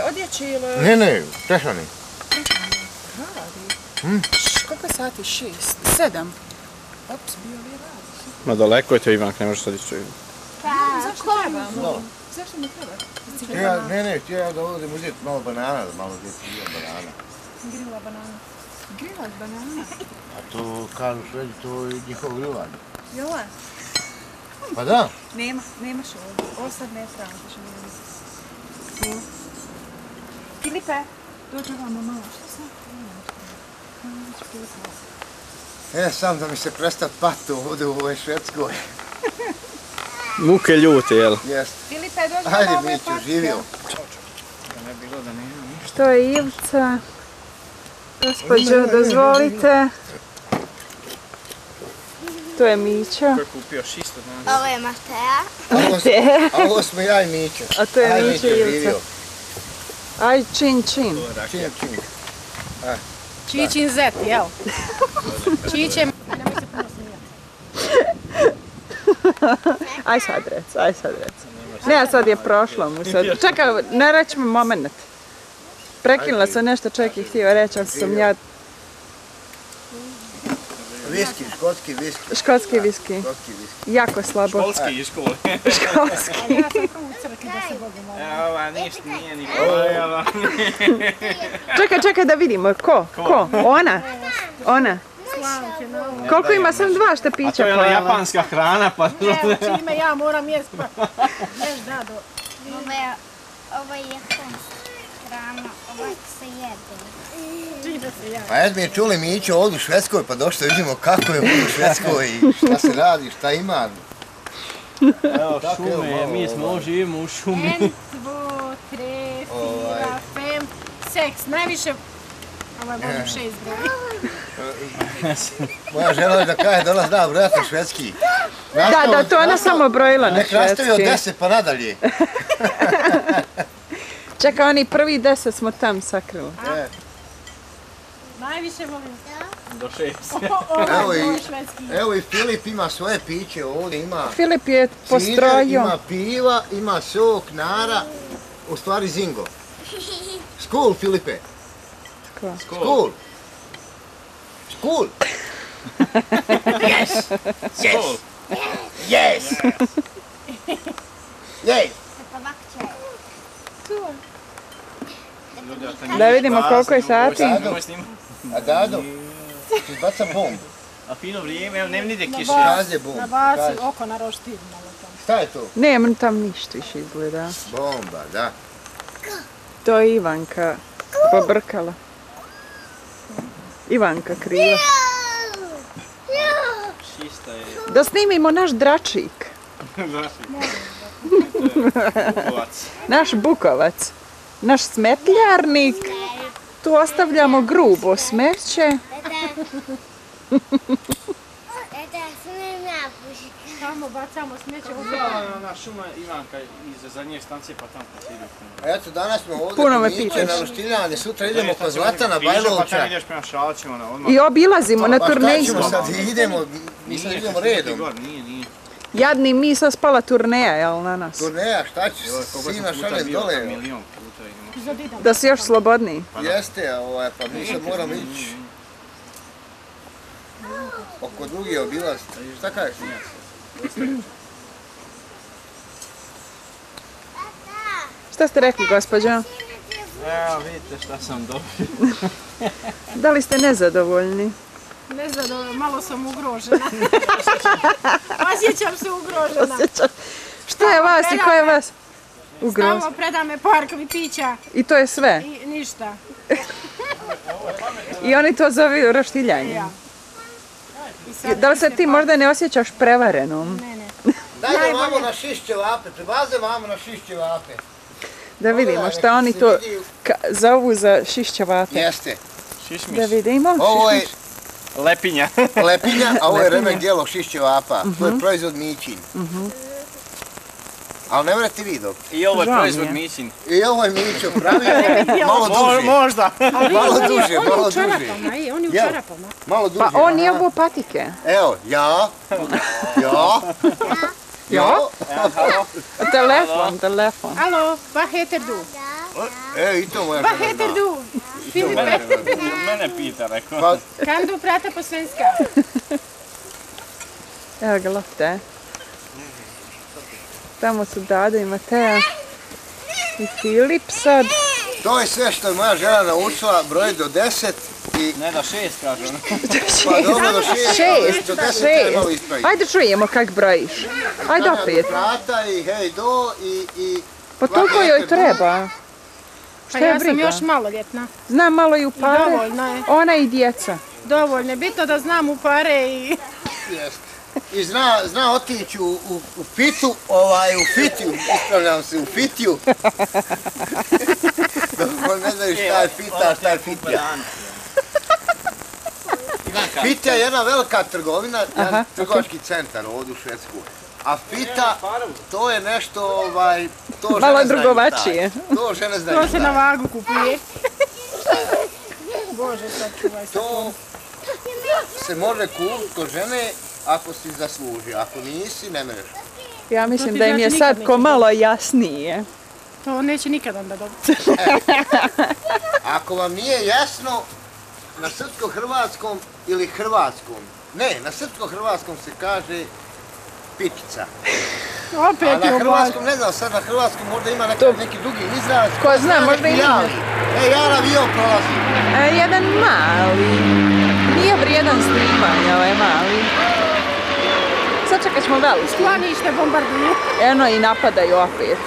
odjeći ili... Ne, prešani. Radi. Koliko je sati? 6? 7? Ops, bio li radi. Ma daleko je to, Ivanka, ne može sad ići. Zašto trebamo? Zašto mi treba? Ne, htio ja da odim uzeti malo banana, da malo djeti grila banana. Grila banana. Grila banana? A to, kažu Švedi, to je njihovo grilanje. Jel' je? Pa da. Nemaš ovdje. Ovo sad ne trebamo, to ćemo vidjeti. Filipe, dođe vamo malo. Što sad? Sam da mi se prestati pati ovdje u ovoj Švedskoj. Muke ljute, jel? Jest. Filipe, dođe vamo Ajde, ove Miću, živio. Što je Ivca? Gospođo, dozvolite. To je Mićo. Ko je kupio šisto danas? Ovo je Mateja. A ovo smo ja i Mićo. A to je Mićo i Ivca. Aj, čin. Čin. Čičin zet, jel? Čičem. Aj sad rec. Ne, sad je prošlo mu sad. Čekaj, ne reći mi moment. Prekinula sam nešto, čovjek je htio reći, ali sam ja... Viski, škotski viski. Škotski viski. Jako slabo. Školski iz škole. Školski. Ja sam kao u crkvi da se Bogu molim. Ova, ništa nije ni pojela. Čekaj da vidimo. Ko? Ona. Slavke, na ovo. Koliko ima sam 2 štapića A to je ona japanska hrana, pa... Evo, čime ja moram jest, pa... Neš dado. Ovo je japanska hrana, ovo se jede. Čime se ja. Pa jesmo je čuli Mićo ovdje u Švedskoj, pa došli da vidimo kako je ovdje u Švedskoj i šta se radi, šta ima. Evo šume, mi smo živimo u šumi. 1, 2, 3, 4, 5, 6, najviše... Ovo je volim 6 broja. Moja žena je da kaže da ona zna brojati švedski. Da, to ona samo brojila na nek nastavi od švedski. 10 pa nadalje. Čekaj, oni prvi 10 smo tam sakrili. Najviše volim... Do 6. Ovo je švedski. Evo i Filip ima svoje piće ovdje, ima Filip je postrojio. ima piva, ima sok, nara, u stvari zingo. Skol, Filipe. Skol. Yes. Da vidimo koliko je sati. A Dado, ti baca bombu. A fino vrijeme, evo nema nide kiše. Kaze bombu. Nabaci oko na roštilj malo tamo. Šta je to? Nema tam ništa više izgleda. Bomba, da. To je Ivanka pobrkala. Ivanka kriva. Šista je... Da snimimo naš dračik. Bukovac. Naš Bukovac. Naš smetljarnik. Tu ostavljamo grubo smeće. Tamo bacamo smeće. Na šuma Ivanka iz zadnje stancije pa tamo posljedio. Eto, danas smo ovdje Puno me kod Miće pitaš. na Roštiljane, sutra idemo kod Zlatana Pa tamo Bajlovča. ideš prema Šalčima odmah. I obilazimo na Pa šta turneji. ćemo sad, mi sad idemo redom. Nije. Jadni mi sad spala turneja, jel, na nas? Turneja, šta ćeš, sina šaljem dole. Milion puta idemo. Da si još slobodniji. Jeste, pa mi sad moramo ići oko drugi obilaz. Šta kažeš? Šta ste rekli, gospođo? Evo, vidite šta sam dobio. Da li ste nezadovoljni? Ne znam, malo sam ugrožena. Osjećam se ugrožena. Šta je vas i ko je vas? Ugroz. Samo predame parkovi pića I to je sve? i ništa. I oni to zove roštiljanje? Ja. Da li se ti možda ne osjećaš prevarenom? Ne. Dajde vamo na šišće vape, pribaze vamo na šišće vape. Da vidimo šta oni to zovu za šišćevate. Jeste. Da vidimo. Ovo je Lepinja. lepinja, a ovo je remek dijelo šišće vapa. To je proizvod Mićin. Ali ne morate vi dok. I ovo je Žao mi proizvod je. Mićin. I ovo je Mićo pravio malo duže. Možda. Malo duže, On je malo u duže. čarapama, on je u Jel? čarapama. Malo duže. Pa on je ovo patike. Evo, ja. Ja? Telefon. Hallo, wat heet er doen? I to moja Vad žena heter zna. du? Filipe? Mene pita, rekao. Pa, Kan du prata på svenska? Evo ga lopte. Tamo su Dada i Matea. I Filip sad. to je sve što je moja žena naučila, broj do 10 i Ne da 6 kažu. pa dobro do 6, Šest, do 10 je malo 6. ispraviti. Ajde čujemo kak brojiš. Ajde opet. Vrata i hej do i... Pa toliko joj treba. Pa Šta je ja sam briga? još maloljetna. Znam malo i u pare. Dovoljno je. Ona i djeca. Dovoljno je. Bitno da znam u pare i... Jest. I zna otići u fitu, u fitiju, ispravljam se, u fitiju. Dobro, ne znaju šta je fita, šta je fitija. Fitija je jedna velika trgovina, jedan trgovački centar ovdje u Švedskoj. A fita, to je nešto, to žene Malo znaju drugovačije. šta je. To žene znaju To se šta na je. vagu kupuje. Bože, sačuvaj se. To se može kupiti kod žene ako si zasluži, ako nisi, ne mereš. Ja mislim ti da im je znači sad nikad ko neće malo jasnije. To neće nikad onda dobiti. Ako vam nije jasno, na srpsko-hrvatskom ili hrvatskom, ne, na srpsko-hrvatskom se kaže pikica. A Opet je na oblag. hrvatskom, ne znam, sad na hrvatskom možda ima neki drugi izraz. Ko zna, možda neki ima. javi. Ja na avion prolazim. Jedan mali. Nije vrijedan snimanja, ovaj mali. Sad čekat ćemo veliki. Sklonište bombarduju. Eno i napadaju opet.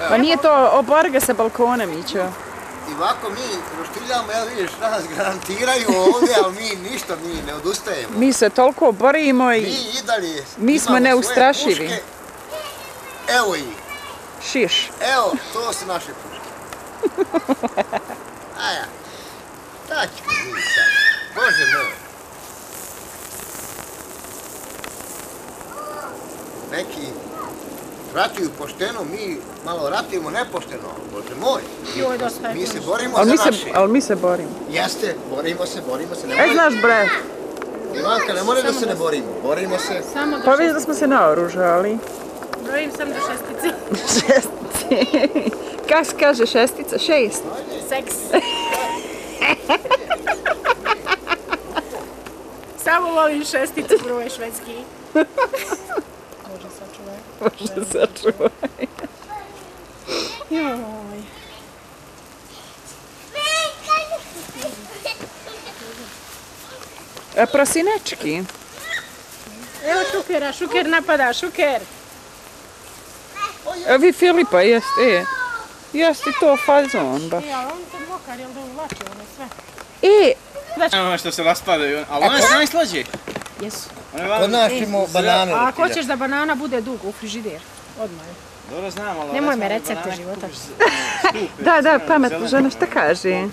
Pa nije to oborga sa balkona, Mićo. I ovako mi roštiljamo, evo vidiš, nas garantiraju ovdje, ali mi ništa, mi ne odustajemo. Mi se toliko borimo Mi i i dalje mi smo imamo svoje neustrašivi. puške. Evo ih. šiš. Evo, to su naše puške. Aja, šta ćemo mi sad? Bože moj. Neki ratuju pošteno, mi malo ratujemo nepošteno, Bože moj. Joj, dosta je Mi se puno. borimo za naše. Ali mi se borimo. Jeste, borimo se. E, znaš bre, Ivanka, ne more da se ne borimo. Borimo se. Samo do pa vidiš da smo se naoružali. brojim sam do šestici. Šestice. Kako se kaže šestica? 6. Seks. Samo volim šesticu broj švedski. Bože, sačuvaj. Može sačuvaj. Joj. Prosinečki. Evo Šukera, Šuker napada, Šuker. Evo vi Filipa, jeste. Jeste to fazon baš. Ja, on se mokar, jel da uvlači ono sve? E, Ono što se raspadaju, ali one su najslađe. Jesu. Kod nas ćemo banane. A ako hoćeš da banana bude dugo u frižider, odmah. Dobro znam, ali... Nemoj me recepte života. da, pametna žena, šta kaže?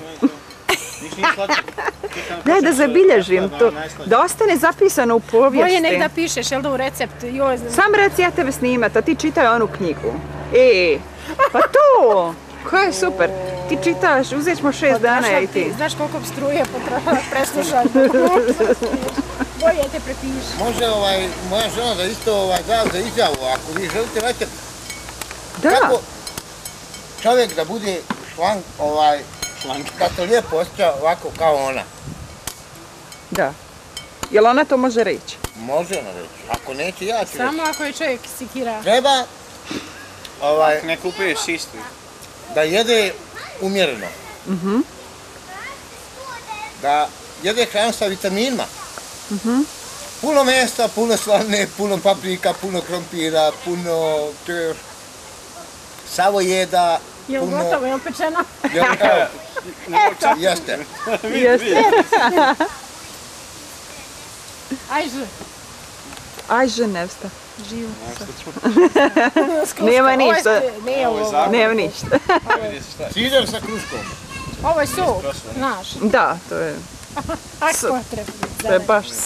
Daj da zabilježim to, da ostane zapisano u Bolje nek povijesti. da pišeš, jel da u recept, joj znam. Sam reci ja tebe snimat, a ti čitaj onu knjigu. E, pa to! Koja je super. Ti čitaš, uzet ćemo 6 dana i ti. Znaš koliko bi struje preslušaš. Bolje te prepiši. Može moja žena da isto da za izjavu, ako vi želite recept. Da, Kako čovjek da bude šlank, da se lijepo osjeća ovako kao ona. da. Jel ona to može reći? Može ona reći. Ako neće, ja ću reći. Samo ako je čovjek sikira. Treba Ne kupuješ istu. da jede umjereno. Da jede hranu sa vitaminima. Puno mesa, puno slavne, puno paprika, puno krompira, puno savojeda, Jel puno... gotovo, jel pečeno? Jeste. Jeste. Ajde, Aj, ženevsta. živu. Nema ništa. Nije ovo. Nema ništa. Cider sa kruškom. Ovo je sok, znaš. Da, to je Ako treba. baš super.